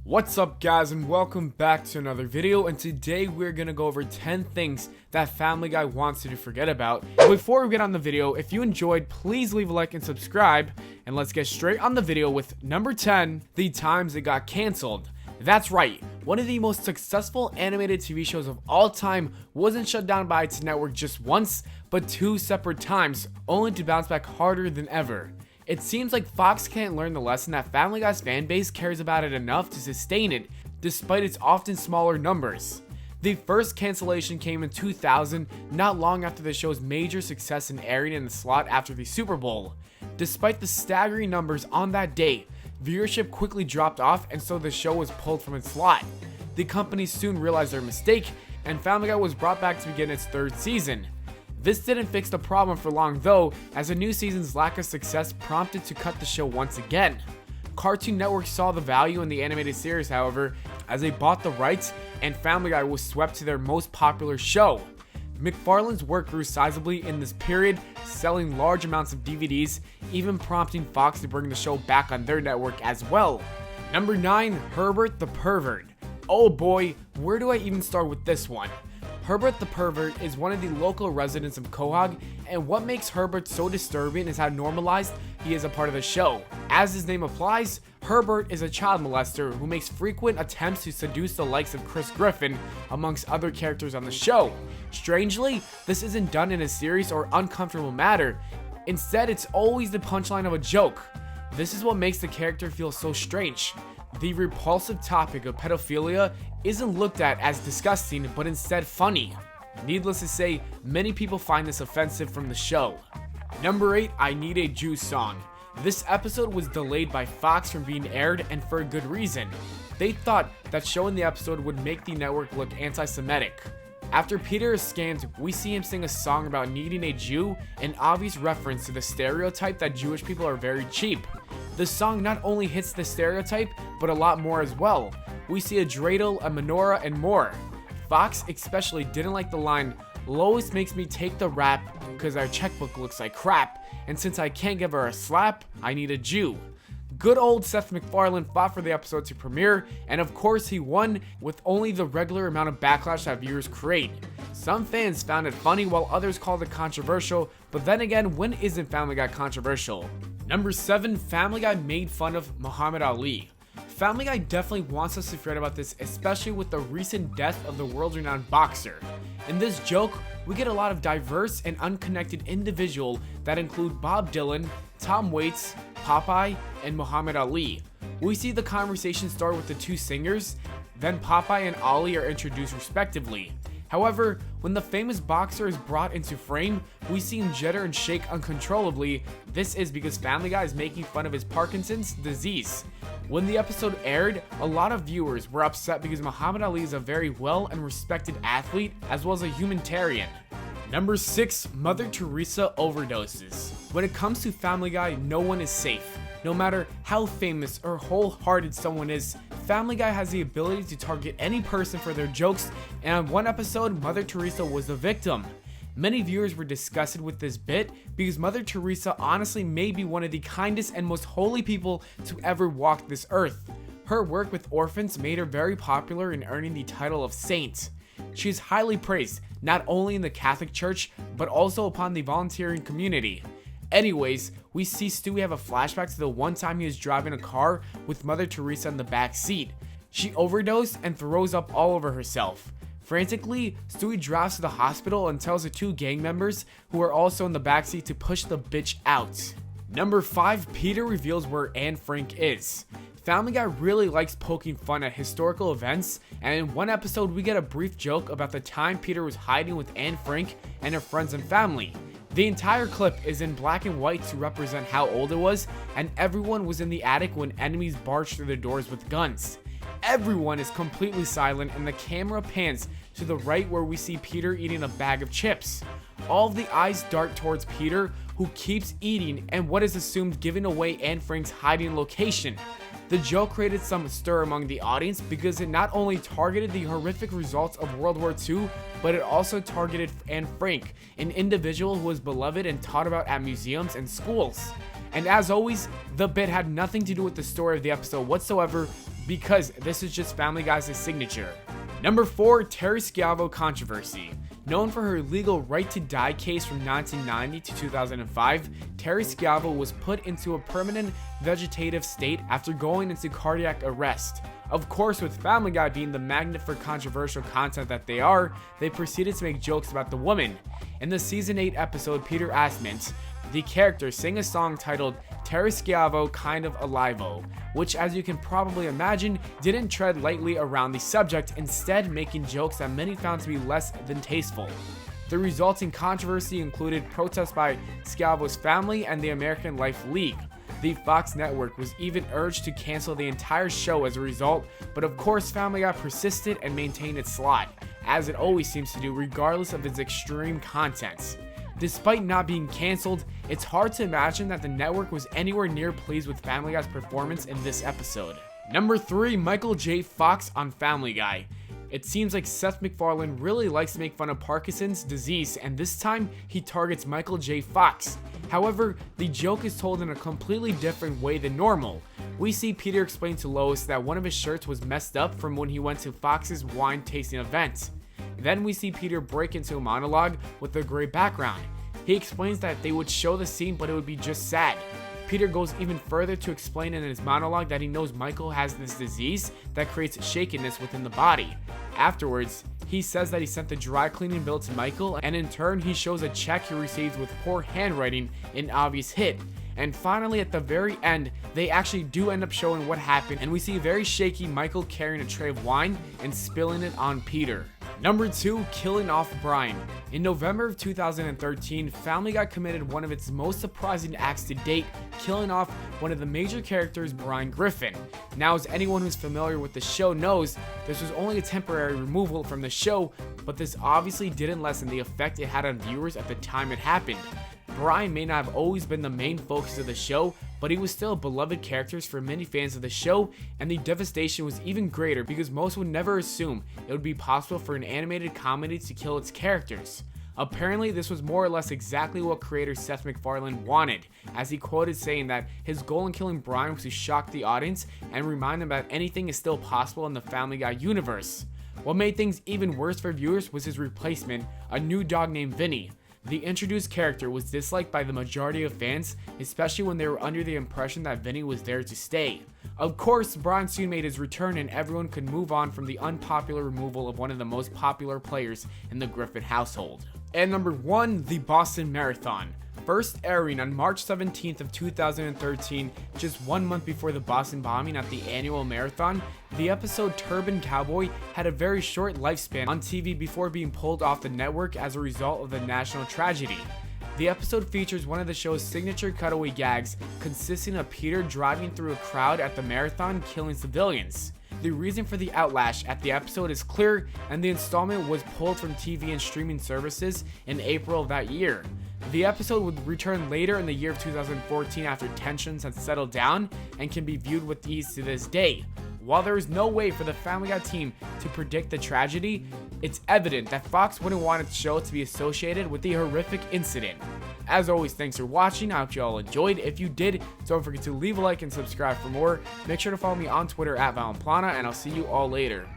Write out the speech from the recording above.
What's up guys, and welcome back to another video, and today we're gonna go over 10 things that Family Guy wants you to forget about. Before we get on the video, if you enjoyed, please leave a like and subscribe, and let's get straight on the video with number 10, the times it got cancelled. That's right, one of the most successful animated TV shows of all time wasn't shut down by its network just once, but 2 separate times, only to bounce back harder than ever. It seems like Fox can't learn the lesson that Family Guy's fanbase cares about it enough to sustain it, despite its often smaller numbers. The first cancellation came in 2000, not long after the show's major success in airing in the slot after the Super Bowl. Despite the staggering numbers on that day, viewership quickly dropped off, and so the show was pulled from its slot. The company soon realized their mistake, and Family Guy was brought back to begin its 3rd season. This didn't fix the problem for long though, as a new season's lack of success prompted to cut the show once again. Cartoon Network saw the value in the animated series, however, as they bought the rights, and Family Guy was swept to their most popular show. McFarlane's work grew sizably in this period, selling large amounts of DVDs, even prompting Fox to bring the show back on their network as well. Number 9, Herbert the Pervert. Oh boy, where do I even start with this one? Herbert the Pervert is one of the local residents of Quahog, and what makes Herbert so disturbing is how normalized he is a part of the show. As his name implies, Herbert is a child molester who makes frequent attempts to seduce the likes of Chris Griffin, amongst other characters on the show. Strangely, this isn't done in a serious or uncomfortable manner. Instead, it's always the punchline of a joke. This is what makes the character feel so strange. The repulsive topic of pedophilia isn't looked at as disgusting, but instead funny. Needless to say, many people find this offensive from the show. Number 8, I Need a Jew Song. This episode was delayed by Fox from being aired, and for a good reason. They thought that showing the episode would make the network look anti-Semitic. After Peter is scanned, we see him sing a song about needing a Jew, an obvious reference to the stereotype that Jewish people are very cheap. The song not only hits the stereotype, but a lot more as well. We see a dreidel, a menorah, and more. Fox especially didn't like the line, "Lois makes me take the rap because our checkbook looks like crap, and since I can't give her a slap, I need a Jew." Good old Seth MacFarlane fought for the episode to premiere, and of course he won with only the regular amount of backlash that viewers create. Some fans found it funny while others called it controversial, but then again, when isn't Family Guy controversial? Number 7, Family Guy made fun of Muhammad Ali. Family Guy definitely wants us to forget about this, especially with the recent death of the world-renowned boxer. In this joke, we get a lot of diverse and unconnected individuals that include Bob Dylan, Tom Waits, Popeye, and Muhammad Ali. We see the conversation start with the 2 singers, then Popeye and Ali are introduced respectively. However, when the famous boxer is brought into frame, we see him judder and shake uncontrollably. This is because Family Guy is making fun of his Parkinson's disease. When the episode aired, a lot of viewers were upset because Muhammad Ali is a very well and respected athlete as well as a humanitarian. Number 6, Mother Teresa overdoses. When it comes to Family Guy, no one is safe. No matter how famous or wholehearted someone is, Family Guy has the ability to target any person for their jokes, and on one episode, Mother Teresa was the victim. Many viewers were disgusted with this bit because Mother Teresa honestly may be one of the kindest and most holy people to ever walk this earth. Her work with orphans made her very popular in earning the title of saint. She is highly praised, not only in the Catholic Church, but also upon the volunteering community. Anyways, we see Stewie have a flashback to the one time he was driving a car with Mother Teresa in the back seat. She overdosed and throws up all over herself. Frantically, Stewie drives to the hospital and tells the 2 gang members who are also in the backseat to push the bitch out. Number 5, Peter reveals where Anne Frank is. Family Guy really likes poking fun at historical events, and in one episode we get a brief joke about the time Peter was hiding with Anne Frank and her friends and family. The entire clip is in black and white to represent how old it was, and everyone was in the attic when enemies barged through the doors with guns. Everyone is completely silent, and the camera pans to the right where we see Peter eating a bag of chips. All of the eyes dart towards Peter, who keeps eating and what is assumed giving away Anne Frank's hiding location. The joke created some stir among the audience because it not only targeted the horrific results of World War II, but it also targeted Anne Frank, an individual who was beloved and taught about at museums and schools. And as always, the bit had nothing to do with the story of the episode whatsoever, because this is just Family Guy's signature. Number 4, Terry Schiavo controversy. Known for her legal right to die case from 1990 to 2005, Terry Schiavo was put into a permanent vegetative state after going into cardiac arrest. Of course, with Family Guy being the magnet for controversial content that they are, they proceeded to make jokes about the woman. In the season 8 episode Peter Asmint, the character sang a song titled Terry Schiavo Kind of Alive-o, which, as you can probably imagine, didn't tread lightly around the subject, instead making jokes that many found to be less than tasteful. The resulting controversy included protests by Schiavo's family and the American Life League. The Fox network was even urged to cancel the entire show as a result, but of course Family Guy persisted and maintained its slot, as it always seems to do regardless of its extreme contents. Despite not being cancelled, it's hard to imagine that the network was anywhere near pleased with Family Guy's performance in this episode. Number 3, Michael J. Fox on Family Guy. It seems like Seth MacFarlane really likes to make fun of Parkinson's disease, and this time he targets Michael J. Fox. However, the joke is told in a completely different way than normal. We see Peter explain to Lois that one of his shirts was messed up from when he went to Fox's wine tasting event. Then we see Peter break into a monologue with a gray background. He explains that they would show the scene, but it would be just sad. Peter goes even further to explain in his monologue that he knows Michael has this disease that creates shakenness within the body. Afterwards, he says that he sent the dry cleaning bill to Michael, and in turn he shows a check he receives with poor handwriting, an obvious hit. And finally, at the very end, they actually do end up showing what happened, and we see a very shaky Michael carrying a tray of wine and spilling it on Peter. Number 2, killing off Brian. In November of 2013, Family Guy committed one of its most surprising acts to date, killing off one of the major characters, Brian Griffin. Now, as anyone who's familiar with the show knows, this was only a temporary removal from the show, but this obviously didn't lessen the effect it had on viewers at the time it happened. Brian may not have always been the main focus of the show, but he was still a beloved character for many fans of the show, and the devastation was even greater because most would never assume it would be possible for an animated comedy to kill its characters. Apparently, this was more or less exactly what creator Seth MacFarlane wanted, as he quoted saying that his goal in killing Brian was to shock the audience and remind them that anything is still possible in the Family Guy universe. What made things even worse for viewers was his replacement, a new dog named Vinny. The introduced character was disliked by the majority of fans, especially when they were under the impression that Vinny was there to stay. Of course, Brian soon made his return and everyone could move on from the unpopular removal of one of the most popular players in the Griffin household. And number 1, the Boston Marathon. First airing on March 17th of 2013, just 1 month before the Boston bombing at the annual marathon, the episode Turban Cowboy had a very short lifespan on TV before being pulled off the network as a result of the national tragedy. The episode features one of the show's signature cutaway gags, consisting of Peter driving through a crowd at the marathon killing civilians. The reason for the outlash at the episode is clear, and the installment was pulled from TV and streaming services in April of that year. The episode would return later in the year of 2014 after tensions had settled down and can be viewed with ease to this day. While there is no way for the Family Guy team to predict the tragedy, it's evident that Fox wouldn't want its show to be associated with the horrific incident. As always, thanks for watching. I hope you all enjoyed. If you did, don't forget to leave a like and subscribe for more. Make sure to follow me on Twitter at Valenplana, and I'll see you all later.